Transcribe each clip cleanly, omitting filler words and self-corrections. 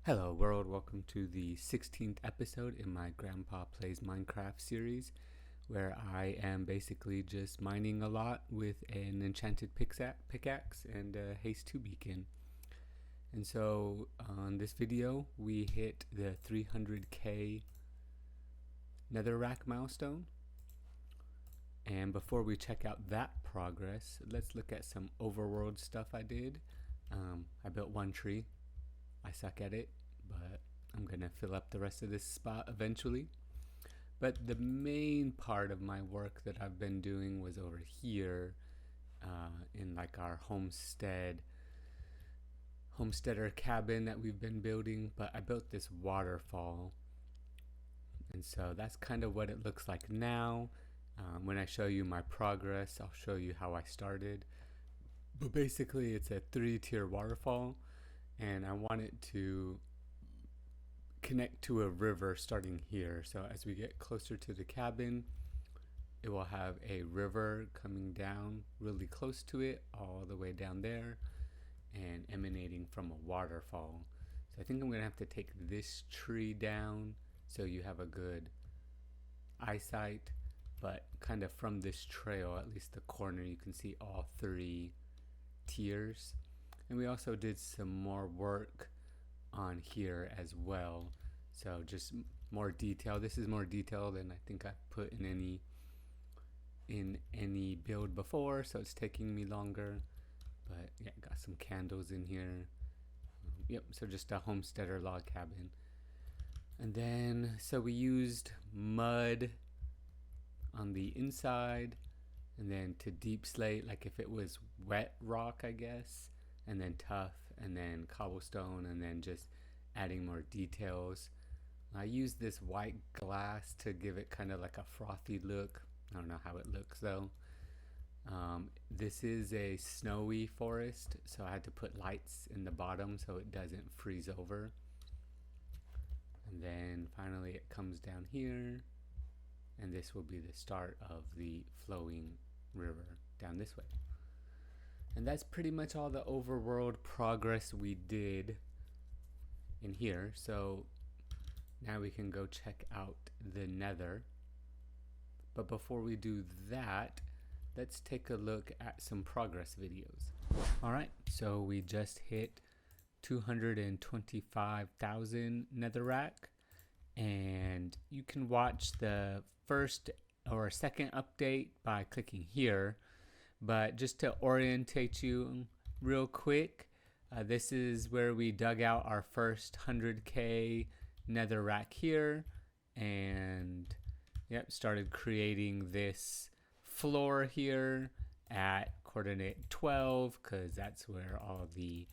Hello world, welcome to the 16th episode in my Grandpa Plays Minecraft series, where I am basically just mining a lot with an enchanted pickaxe and a haste 2 beacon. And so on this video we hit the 300K Netherrack milestone. And before we check out that progress, let's look at some overworld stuff I did. I built one tree. I suck at it, but I'm gonna fill up the rest of this spot eventually. But the main part of my work that I've been doing was over here in like our homesteader cabin that we've been building. But I built this waterfall, and so that's kind of what it looks like now. When I show you my progress, I'll show you how I started. But basically it's a 3-tier waterfall, and I want it to connect to a river starting here. So as we get closer to the cabin, it will have a river coming down really close to it, all the way down there, and emanating from a waterfall. So I think I'm gonna have to take this tree down so you have a good eyesight, but kind of from this trail, at least the corner, you can see all 3 tiers. And we also did some more work on here as well, so just more detail. This is more detail than I think I've put in any build before, so it's taking me longer. But yeah, got some candles in here. Yep, so just a homesteader log cabin. And then so we used mud on the inside, and then to deep slate, like if it was wet rock, I guess, and then tough, and then cobblestone, and then just adding more details. I used this white glass to give it kind of like a frothy look. I don't know how it looks though. This is a snowy forest, so I had to put lights in the bottom so it doesn't freeze over. And then finally it comes down here, and this will be the start of the flowing river down this way. And that's pretty much all the overworld progress we did in here. So now we can go check out the nether. But before we do that, let's take a look at some progress videos. Alright, so we just hit 225,000 netherrack, and you can watch the first or second update by clicking here. But just to orientate you real quick, this is where we dug out our first 100K netherrack here, and yep, started creating this floor here at coordinate 12, because that's where all the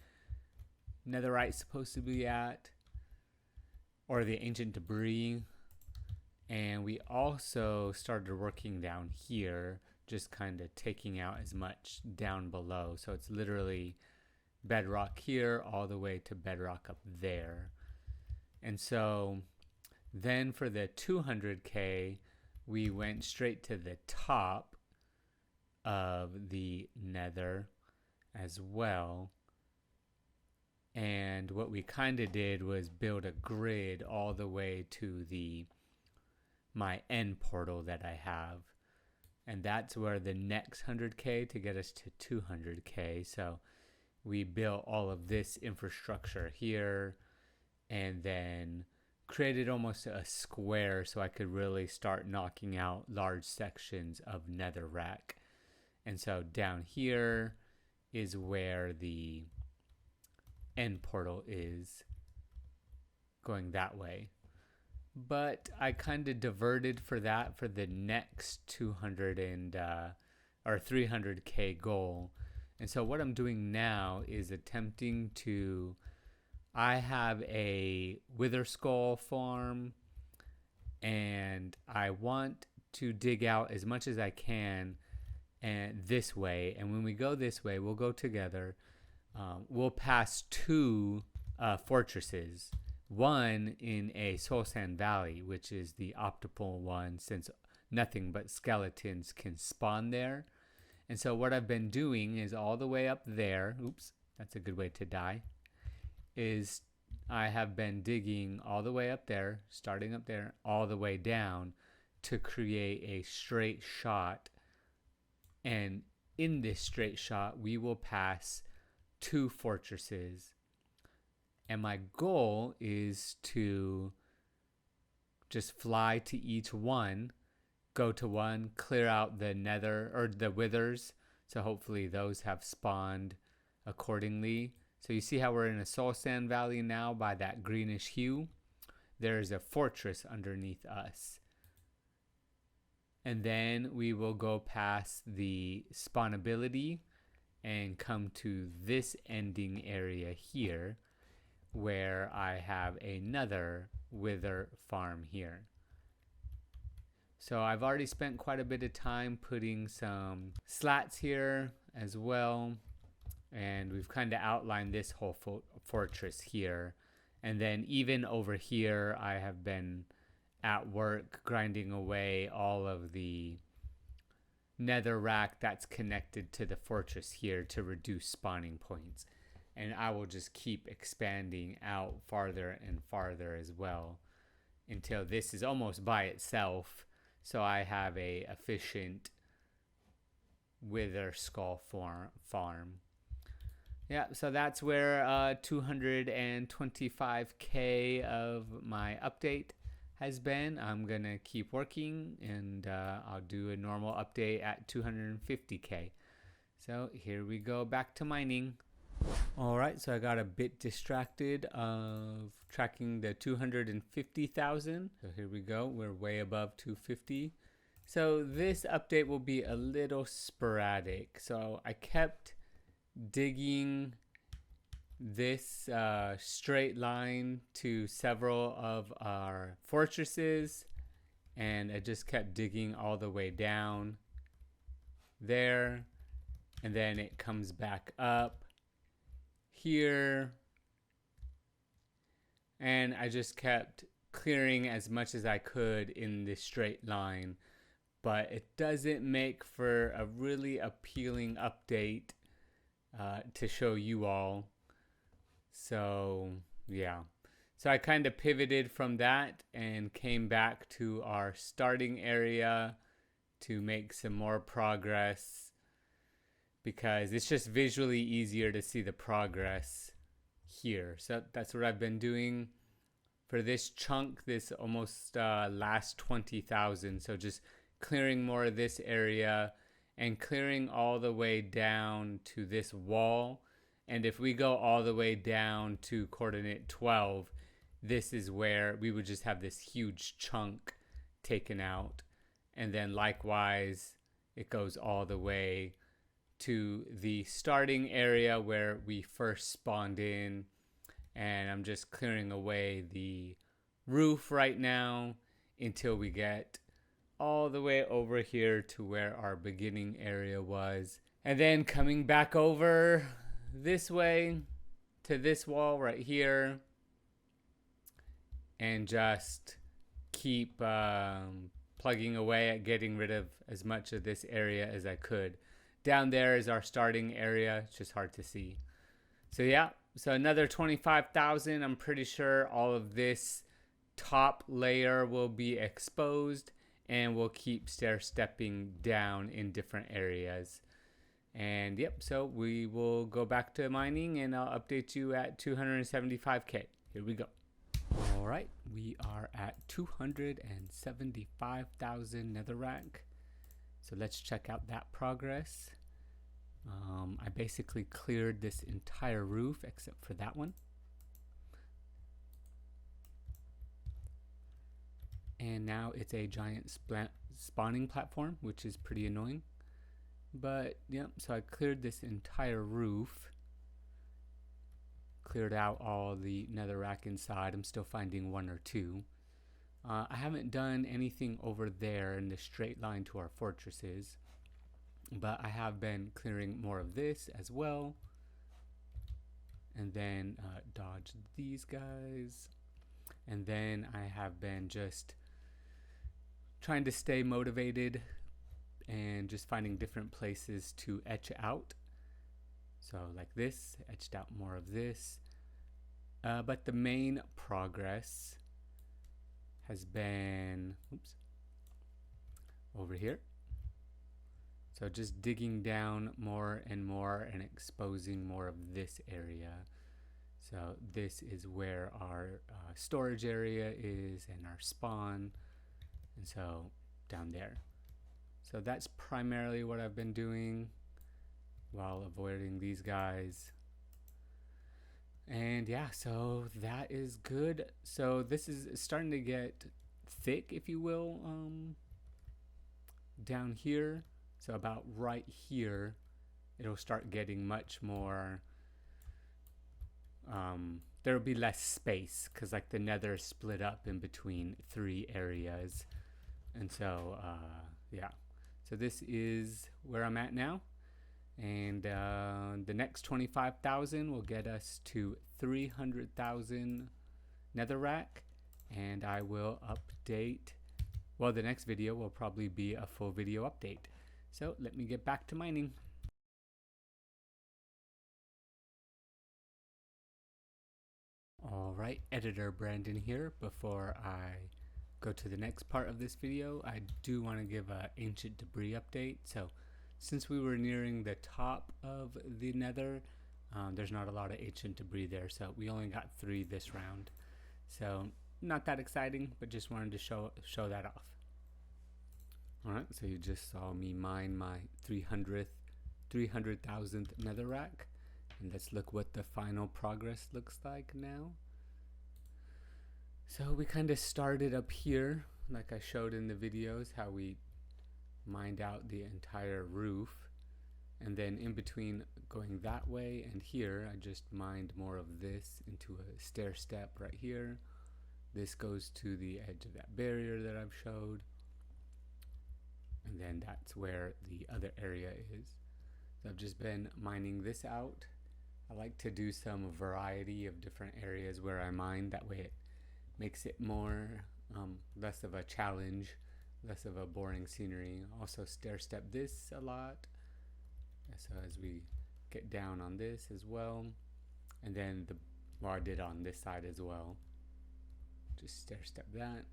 netherite's supposed to be at, or the ancient debris. And we also started working down here, just kind of taking out as much down below. So it's literally bedrock here all the way to bedrock up there. And so then for the 200K, we went straight to the top of the nether as well. And what we kind of did was build a grid all the way to my end portal that I have. And that's where the next 100K to get us to 200K. So we built all of this infrastructure here, and then created almost a square so I could really start knocking out large sections of netherrack. And so down here is where the end portal is, going that way. But I kind of diverted for that for the next 300K goal. And so what I'm doing now is attempting to, I have a wither skull farm, and I want to dig out as much as I can and this way. And when we go this way, we'll go together. We'll pass 2 fortresses. One in a soul sand valley, which is the optimal one, since nothing but skeletons can spawn there. And so what I've been doing is all the way up there, oops, that's a good way to die, is I have been digging all the way up there, starting up there, all the way down to create a straight shot. And in this straight shot, we will pass 2 fortresses. And my goal is to just fly to each one, go to one, clear out the nether or the withers. So hopefully those have spawned accordingly. So you see how we're in a soul sand valley now by that greenish hue? There's a fortress underneath us. And then we will go past the spawnability and come to this ending area here where I have another wither farm here. So I've already spent quite a bit of time putting some slats here as well. And we've kind of outlined this whole fortress here. And then even over here, I have been at work grinding away all of the nether rack that's connected to the fortress here to reduce spawning points. And I will just keep expanding out farther and farther as well until this is almost by itself. So I have a efficient wither skull farm. Yeah, so that's where 225K of my update has been. I'm gonna keep working, and I'll do a normal update at 250K. So here we go, back to mining. All right, so I got a bit distracted of tracking the 250,000. So here we go, we're way above 250. So this update will be a little sporadic. So I kept digging this straight line to several of our fortresses, and I just kept digging all the way down there, and then it comes back up here, and I just kept clearing as much as I could in this straight line, but it doesn't make for a really appealing update to show you all. So yeah, so I kind of pivoted from that and came back to our starting area to make some more progress, because it's just visually easier to see the progress here. So that's what I've been doing for this chunk, this almost last 20,000. So just clearing more of this area and clearing all the way down to this wall. And if we go all the way down to coordinate 12, this is where we would just have this huge chunk taken out. And then likewise, it goes all the way to the starting area where we first spawned in. And I'm just clearing away the roof right now until we get all the way over here to where our beginning area was. And then coming back over this way to this wall right here, and just keep plugging away at getting rid of as much of this area as I could. Down there is our starting area. It's just hard to see. So yeah, so another 25,000. I'm pretty sure all of this top layer will be exposed, and we'll keep stair stepping down in different areas. And yep, so we will go back to mining, and I'll update you at 275K. Here we go. All right, we are at 275,000 netherrack. So let's check out that progress. I basically cleared this entire roof except for that one. And now it's a giant spawning platform, which is pretty annoying. But yeah, so I cleared this entire roof. Cleared out all the netherrack inside. I'm still finding one or two. I haven't done anything over there in the straight line to our fortresses, but I have been clearing more of this as well. And then dodge these guys. And then I have been just trying to stay motivated and just finding different places to etch out. So like this, etched out more of this. But the main progress has been, oops, over here. So just digging down more and more and exposing more of this area. So this is where our storage area is and our spawn. And so down there. So that's primarily what I've been doing while avoiding these guys. And yeah, so that is good. So this is starting to get thick, if you will, down here. So about right here, it'll start getting much more, there'll be less space because like the nether is split up in between 3 areas. And so, yeah. So this is where I'm at now. And the next 25,000 will get us to 300,000 netherrack. And I will update, well, the next video will probably be a full video update. So let me get back to mining. Alright, editor Brandon here. Before I go to the next part of this video, I do want to give an ancient debris update. So since we were nearing the top of the nether, there's not a lot of ancient debris there, so we only got 3 this round. So not that exciting, but just wanted to show that off. Alright, so you just saw me mine my 300,000th netherrack. And let's look what the final progress looks like now. So we kind of started up here, like I showed in the videos, how we mined out the entire roof. And then in between going that way and here, I just mined more of this into a stair step right here. This goes to the edge of that barrier that I've showed. And then that's where the other area is. So I've just been mining this out. I like to do some variety of different areas where I mine. That way it makes it more, less of a challenge, less of a boring scenery. Also stair step this a lot. So as we get down on this as well. And then I did on this side as well. Just stair step that.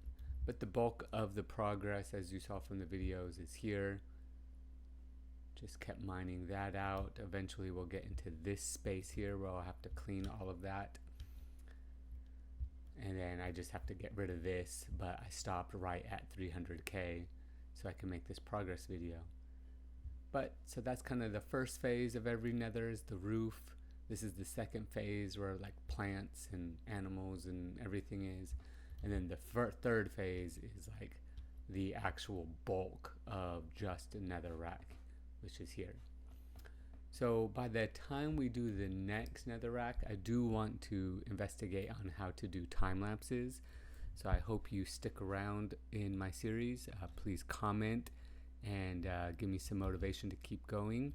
But the bulk of the progress, as you saw from the videos, is here. Just kept mining that out. Eventually we'll get into this space here where I'll have to clean all of that. And then I just have to get rid of this, but I stopped right at 300K so I can make this progress video. But so that's kind of the first phase of every nether is the roof. This is the second phase where like plants and animals and everything is. And then the third phase is like the actual bulk of just a nether rack, which is here. So by the time we do the next nether rack, I do want to investigate on how to do time lapses. So I hope you stick around in my series. Please comment and give me some motivation to keep going.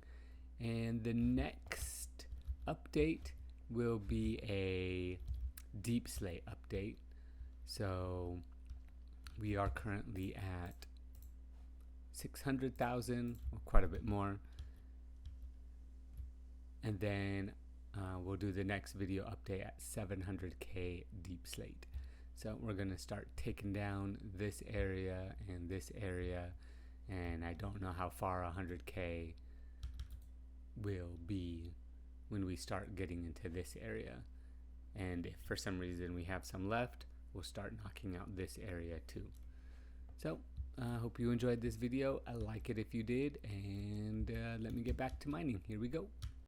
And the next update will be a deep slate update. So we are currently at 600,000, or quite a bit more. And then we'll do the next video update at 700K deep slate. So we're gonna start taking down this area and this area, and I don't know how far 100K will be when we start getting into this area. And if for some reason we have some left, we'll start knocking out this area too. So I hope you enjoyed this video. I like it if you did, and let me get back to mining. Here we go.